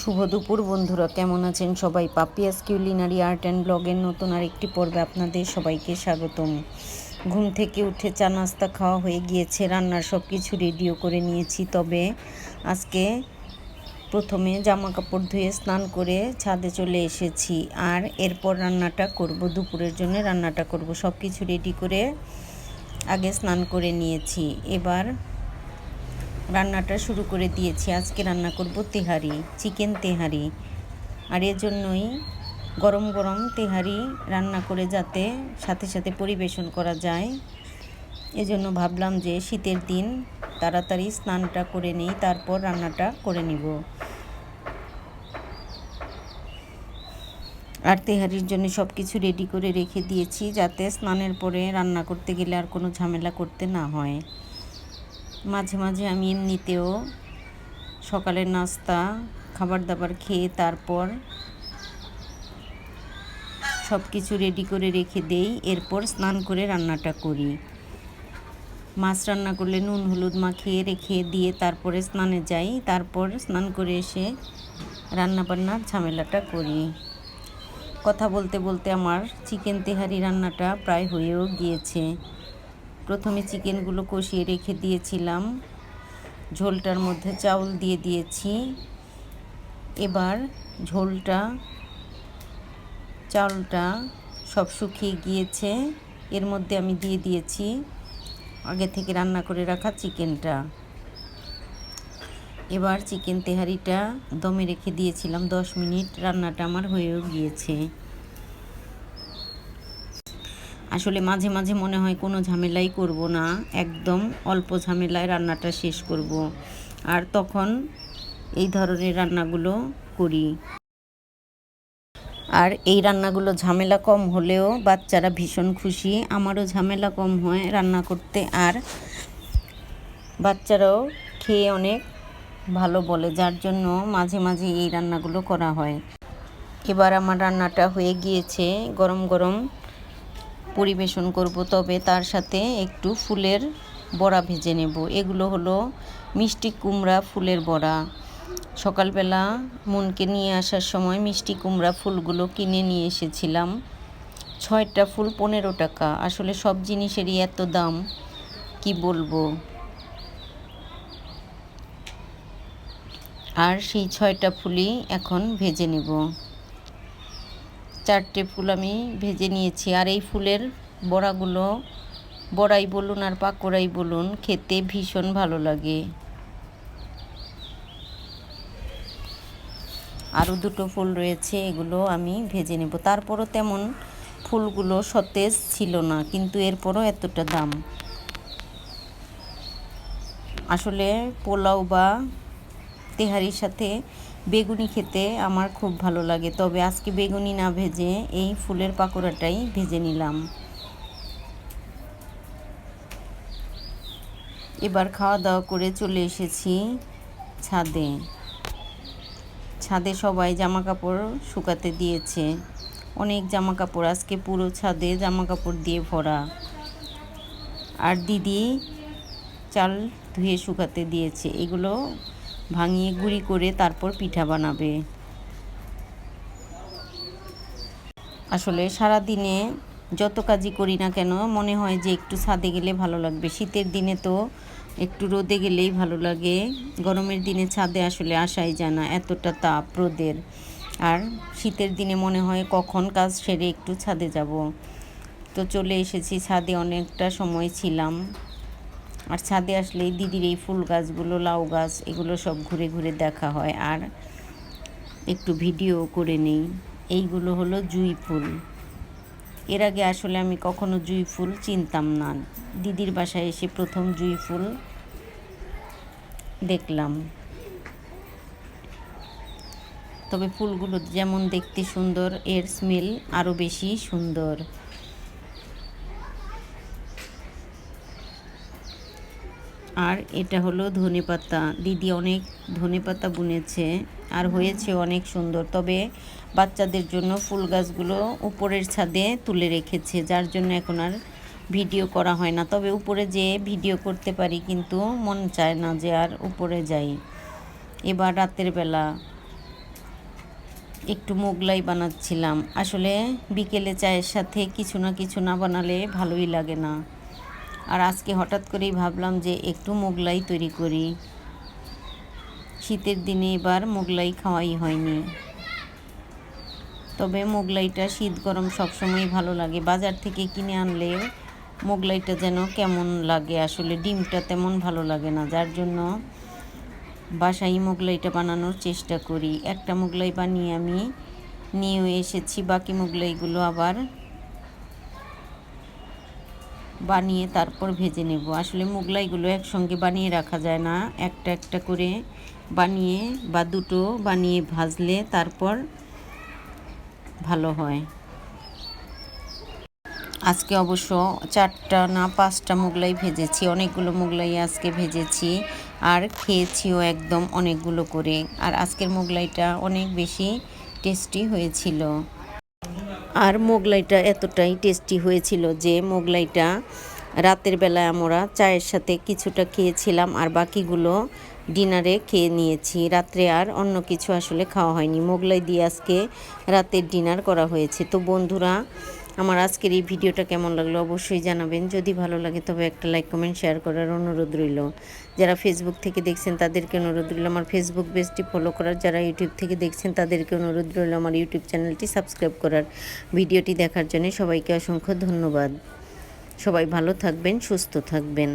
শুভ দুপুর বন্ধুরা, কেমন আছেন সবাই? পাপিয়াস কিউলিনারি আর্ট অ্যান্ড ব্লগের নতুন আরেকটি পর্বে আপনাদের সবাইকে স্বাগতম। ঘুম থেকে উঠে চা নাস্তা খাওয়া হয়ে গিয়েছে, রান্নার সব কিছু রেডিও করে নিয়েছি। তবে আজকে প্রথমে জামা কাপড় ধুয়ে স্নান করে ছাদে চলে এসেছি, আর এরপর রান্নাটা করব। দুপুরের জন্য রান্নাটা করব, সব কিছু রেডি করে আগে স্নান করে নিয়েছি। এবার রান্নাটা শুরু করে দিয়েছি। আজকে রান্না করব তেহারি, চিকেন তেহারি। আর এর জন্যই গরম গরম তেহারি রান্না করে যাতে সাথে সাথে পরিবেশন করা যায়, এজন্য ভাবলাম যে শীতের দিন তাড়াতাড়ি স্নানটা করে নেই, তারপর রান্নাটা করে নিব। আর তেহারির জন্য সব কিছু রেডি করে রেখে দিয়েছি, যাতে স্নানের পরে রান্না করতে গেলে আর কোনো ঝামেলা করতে না হয়। মাঝে মাঝে আমি এমনিতেও সকালের নাস্তা খাবার দাবার খেয়ে তারপর সব কিছু রেডি করে রেখে দেই, এরপর স্নান করে রান্নাটা করি। মাছ রান্না করলে নুন হলুদ মাখিয়ে রেখে দিয়ে তারপরে স্নানে যাই, তারপর স্নান করে এসে রান্নাবান্নার ঝামেলাটা করি। কথা বলতে বলতে আমার চিকেন তেহারি রান্নাটা প্রায় হয়েও গিয়েছে। প্রথমে চিকেনগুলো কষিয়ে রেখে দিয়েছিলাম, ঝোলটার মধ্যে চাউল দিয়ে দিয়েছি। এবার চাউলটা সব শুকিয়ে গিয়েছে, এর মধ্যে আমি দিয়ে দিয়েছি আগে থেকে রান্না করে রাখা চিকেনটা। এবার চিকেন তেহারিটা দমে রেখে দিয়েছিলাম 10 মিনিট, রান্নাটা আমার হয়েও গিয়েছে। আসলে মাঝে মাঝে মনে হয় কোনো ঝামেলাই করব না, একদম অল্প ঝামেলায় রান্নাটা শেষ করব, আর তখন এই ধরনের রান্নাগুলো করি। আর এই রান্নাগুলো ঝামেলা কম হলেও বাচ্চারা ভীষণ খুশি, আমারও ঝামেলা কম হয় রান্না করতে, আর বাচ্চারাও খেয়ে অনেক ভালো বলে, যার জন্য মাঝে মাঝে এই রান্নাগুলো করা হয়। এবার আমার রান্নাটা হয়ে গিয়েছে, গরম গরম পরিবেশন করব। তবে তার সাথে একটু ফুলের বড়া ভেজে নেব। এগুলো হলো মিষ্টি কুমড়া ফুলের বড়া। সকালবেলা মনকে নিয়ে আসার সময় মিষ্টি কুমড়া ফুলগুলো কিনে নিয়ে এসেছিলাম। 6টা ফুল 15 টাকা। আসলে সব জিনিসেরই এত দাম, কি বলবো। আর সেই 6টা ফুলই এখন ভেজে নেব। 4টে ফুল আমি ভেজে নিয়েছি। আর এই ফুলের বড়াগুলো, বড়াই বলুন আর পাকোড়াই বলুন, খেতে ভীষণ ভালো লাগে। আরও 2টো ফুল রয়েছে, এগুলো আমি ভেজে নেব। তারপরও তেমন ফুলগুলো সতেজ ছিল না, কিন্তু এরপরও এতটা দাম। আসলে পোলাও বা তেহারির সাথে বেগুনি খেতে আমার খুব ভালো লাগে, তবে আজকে বেগুনি না ভেজে এই ফুলের পাকোড়াটাই ভেজে নিলাম। এবার খাওয়া দাওয়া করে চলে এসেছি ছাদে। ছাদে সবাই জামা কাপড় শুকাতে দিয়েছে, অনেক জামা কাপড়, আজকে পুরো ছাদে জামা কাপড় দিয়ে ভরা। আর দিদি চাল ধুয়ে শুকাতে দিয়েছে, এগুলো ভাঙিয়ে গুঁড়ি করে তারপর পিঠা বানাবে। আসলে সারা দিনে যত কাজই করি না কেন মনে হয় যে একটু ছাদে গেলে ভালো লাগবে। শীতের দিনে তো একটু রোদে গেলেই ভালো লাগে, গরমের দিনে ছাদে আসলে আসাই যায় না, এতটা তাপ রোদের। আর শীতের দিনে মনে হয় কখন কাজ সেরে একটু ছাদে যাব। তো চলে এসেছি ছাদে, অনেকটা সময় ছিলাম। আর ছাদে আসলেই দিদির এই ফুল গাছগুলো, লাউ গাছ, এগুলো সব ঘুরে ঘুরে দেখা হয় আর একটু ভিডিও করে নেই। এইগুলো হলো জুঁই ফুল। এর আগে আসলে আমি কখনো জুঁই ফুল চিনতাম না, দিদির বাসায় এসে প্রথম জুঁই ফুল দেখলাম। তবে ফুলগুলো যেমন দেখতে সুন্দর, এর স্মেল আরও বেশি সুন্দর। আর এটা হলো ধনেপাতা, দিদি অনেক ধনেপাতা বুনেছে আর হয়েছে অনেক সুন্দর। তবে বাচ্চাদের জন্য ফুল গাছগুলো উপরের ছাদে তুলে রেখেছে, যার জন্য এখন আর ভিডিও করা হয় না। তবে উপরে যেয়ে ভিডিও করতে পারি, কিন্তু মন চায় না যে আর উপরে যাই। এবার রাতের বেলা একটু মোগলাই বানাচ্ছিলাম। আসলে বিকেলে চায়ের সাথে কিছু না কিছু না বানালে ভালোই লাগে না। আর আজকে হঠাৎ করেই ভাবলাম যে একটু মোগলাই তৈরি করি। শীতের দিনে এবার মোগলাই খাওয়াই হয়নি। তবে মোগলাইটা শীত গরম সবসময় ভালো লাগে। বাজার থেকে কিনে আনলে মোগলাইটা যেন কেমন লাগে, আসলে ডিমটা তেমন ভালো লাগে না, যার জন্য বাসায় মোগলাইটা বানানোর চেষ্টা করি। একটা মোগলাই বানিয়ে আমি নিয়েও এসেছি, বাকি মোগলাইগুলো আবার বানিয়ে তারপর ভেজে নেব। আসলে মোগলাইগুলো একসঙ্গে বানিয়ে রাখা যায় না, একটা একটা করে বানিয়ে বা দুটো বানিয়ে ভাজলে তারপর ভালো হয়। আজকে অবশ্য 4টা না 5টা মোগলাই ভেজেছি, অনেকগুলো মোগলাই আজকে ভেজেছি আর খেয়েছিও একদম অনেকগুলো করে। আর আজকের মোগলাইটা অনেক বেশি টেস্টি হয়েছিল। আর মোগলাইটা এতটাই টেস্টি হয়েছিল যে মোগলাইটা রাতের বেলায় আমরা চায়ের সাথে কিছুটা খেয়েছিলাম আর বাকিগুলো ডিনারে খেয়ে নিয়েছি। রাত্রে আর অন্য কিছু আসলে খাওয়া হয়নি, মোগলাই দিয়ে আজকে রাতের ডিনার করা হয়েছে। তো বন্ধুরা, আমার আজকের এই ভিডিওটা কেমন লাগলো অবশ্যই জানাবেন। যদি ভালো লাগে তবে একটা লাইক কমেন্ট শেয়ার করার অনুরোধ রইল। যারা ফেসবুক থেকে দেখছেন তাদেরকে অনুরোধ রইল আমার ফেসবুক পেজটি ফলো করার। যারা ইউটিউব থেকে দেখছেন তাদেরকে অনুরোধ রইল আমার ইউটিউব চ্যানেলটি সাবস্ক্রাইব করার। ভিডিওটি দেখার জন্য সবাইকে অসংখ্য ধন্যবাদ। সবাই ভালো থাকবেন, সুস্থ থাকবেন।